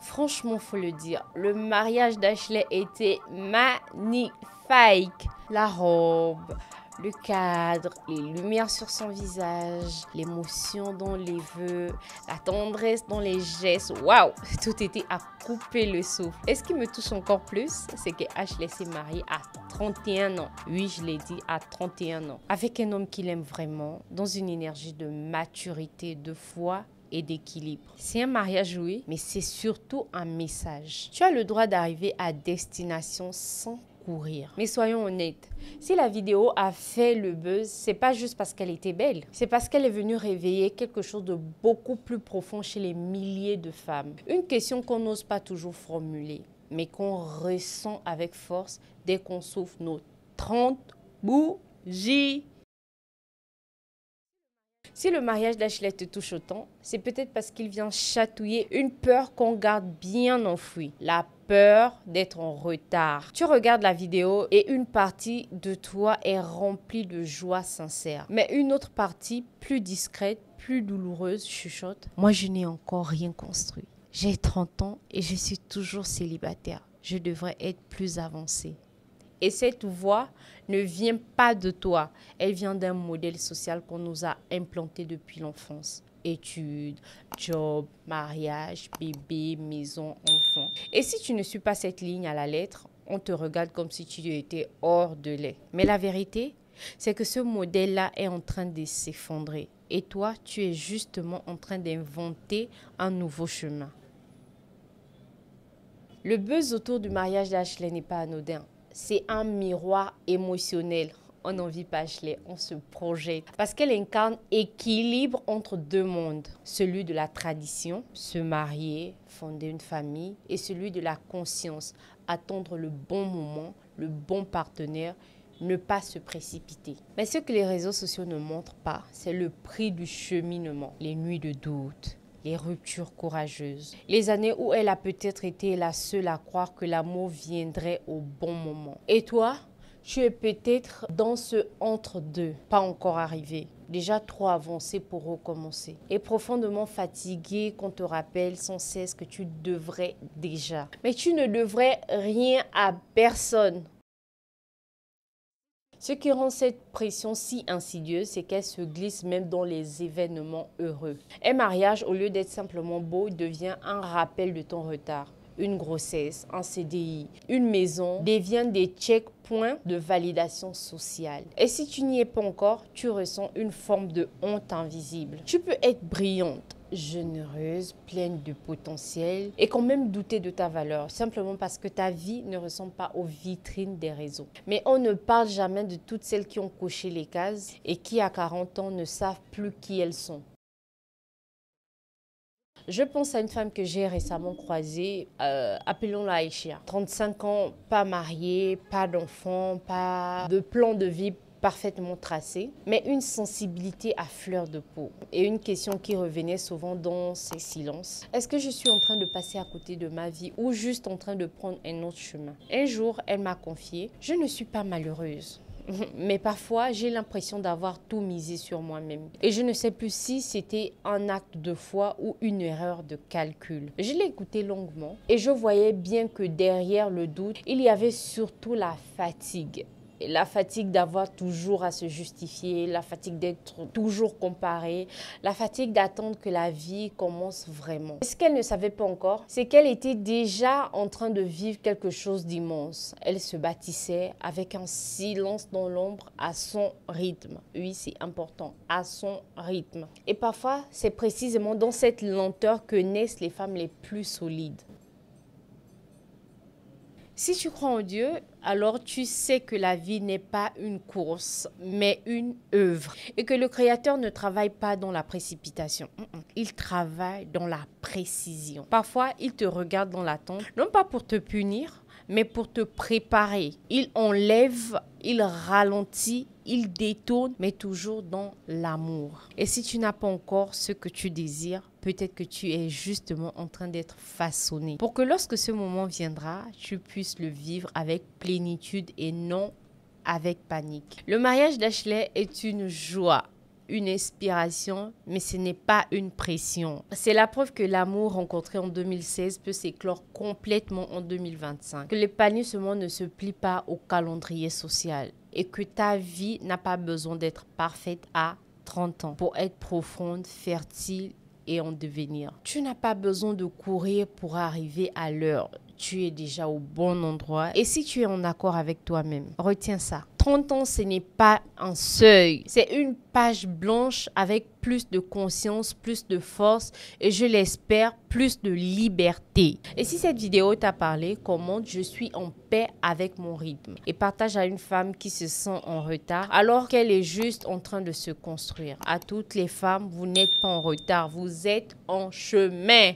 Franchement, faut le dire, le mariage d'Ashley était magnifique. La robe, le cadre, les lumières sur son visage, l'émotion dans les vœux, la tendresse dans les gestes. Waouh, tout était à couper le souffle. Et ce qui me touche encore plus, c'est que Ashley s'est mariée à 31 ans. Oui, je l'ai dit, à 31 ans. Avec un homme qu'il aime vraiment, dans une énergie de maturité, de foi et d'équilibre. C'est un mariage, oui, mais c'est surtout un message. Tu as le droit d'arriver à destination sans courir. Mais soyons honnêtes, si la vidéo a fait le buzz, c'est pas juste parce qu'elle était belle. C'est parce qu'elle est venue réveiller quelque chose de beaucoup plus profond chez les milliers de femmes. Une question qu'on n'ose pas toujours formuler, mais qu'on ressent avec force dès qu'on souffle nos 30 bougies. Si le mariage d'Ashley te touche autant, c'est peut-être parce qu'il vient chatouiller une peur qu'on garde bien enfouie. La peur d'être en retard. Tu regardes la vidéo et une partie de toi est remplie de joie sincère. Mais une autre partie, plus discrète, plus douloureuse, chuchote. Moi, je n'ai encore rien construit. J'ai 30 ans et je suis toujours célibataire. Je devrais être plus avancée. Et cette voix ne vient pas de toi. Elle vient d'un modèle social qu'on nous a implanté depuis l'enfance. Études, job, mariage, bébé, maison, enfant. Et si tu ne suis pas cette ligne à la lettre, on te regarde comme si tu étais hors de lait. Mais la vérité, c'est que ce modèle-là est en train de s'effondrer. Et toi, tu es justement en train d'inventer un nouveau chemin. Le buzz autour du mariage d'Ashley n'est pas anodin. C'est un miroir émotionnel. On n'en vit pas Ashley, on se projette. Parce qu'elle incarne équilibre entre deux mondes. Celui de la tradition, se marier, fonder une famille, et celui de la conscience, attendre le bon moment, le bon partenaire, ne pas se précipiter. Mais ce que les réseaux sociaux ne montrent pas, c'est le prix du cheminement. Les nuits de doute, les ruptures courageuses, les années où elle a peut-être été la seule à croire que l'amour viendrait au bon moment. Et toi, tu es peut-être dans ce entre-deux, pas encore arrivé, déjà trop avancé pour recommencer, et profondément fatigué qu'on te rappelle sans cesse que tu devrais déjà. Mais tu ne devrais rien à personne. Ce qui rend cette pression si insidieuse, c'est qu'elle se glisse même dans les événements heureux. Un mariage, au lieu d'être simplement beau, devient un rappel de ton retard. Une grossesse, un CDI, une maison deviennent des checkpoints de validation sociale. Et si tu n'y es pas encore, tu ressens une forme de honte invisible. Tu peux être brillante, généreuse, pleine de potentiel et quand même douter de ta valeur, simplement parce que ta vie ne ressemble pas aux vitrines des réseaux. Mais on ne parle jamais de toutes celles qui ont coché les cases et qui à 40 ans ne savent plus qui elles sont. Je pense à une femme que j'ai récemment croisée, appelons-la Aïcha. 35 ans, pas mariée, pas d'enfant, pas de plan de vie parfaitement tracé, mais une sensibilité à fleur de peau. Et une question qui revenait souvent dans ces silences. Est-ce que je suis en train de passer à côté de ma vie ou juste en train de prendre un autre chemin? Un jour, elle m'a confié, je ne suis pas malheureuse. Mais parfois, j'ai l'impression d'avoir tout misé sur moi-même. Et je ne sais plus si c'était un acte de foi ou une erreur de calcul. Je l'ai écouté longuement et je voyais bien que derrière le doute, il y avait surtout la fatigue. La fatigue d'avoir toujours à se justifier, la fatigue d'être toujours comparée, la fatigue d'attendre que la vie commence vraiment. Ce qu'elle ne savait pas encore, c'est qu'elle était déjà en train de vivre quelque chose d'immense. Elle se bâtissait avec un silence dans l'ombre à son rythme. Oui, c'est important, à son rythme. Et parfois, c'est précisément dans cette lenteur que naissent les femmes les plus solides. Si tu crois en Dieu, alors tu sais que la vie n'est pas une course, mais une œuvre. Et que le Créateur ne travaille pas dans la précipitation. Il travaille dans la précision. Parfois, il te regarde dans l'attente, non pas pour te punir, mais pour te préparer. Il enlève, il ralentit, il détourne, mais toujours dans l'amour. Et si tu n'as pas encore ce que tu désires, peut-être que tu es justement en train d'être façonné. Pour que lorsque ce moment viendra, tu puisses le vivre avec plénitude et non avec panique. Le mariage d'Ashley est une joie. une inspiration, mais ce n'est pas une pression. C'est la preuve que l'amour rencontré en 2016 peut s'éclore complètement en 2025. Que l'épanouissement ne se plie pas au calendrier social et que ta vie n'a pas besoin d'être parfaite à 30 ans pour être profonde, fertile et en devenir. Tu n'as pas besoin de courir pour arriver à l'heure. Tu es déjà au bon endroit. Et si tu es en accord avec toi-même, retiens ça. 30 ans, ce n'est pas un seuil. C'est une page blanche avec plus de conscience, plus de force et je l'espère, plus de liberté. Et si cette vidéo t'a parlé, commente « Je suis en paix avec mon rythme » et partage à une femme qui se sent en retard alors qu'elle est juste en train de se construire. À toutes les femmes, vous n'êtes pas en retard, vous êtes en chemin.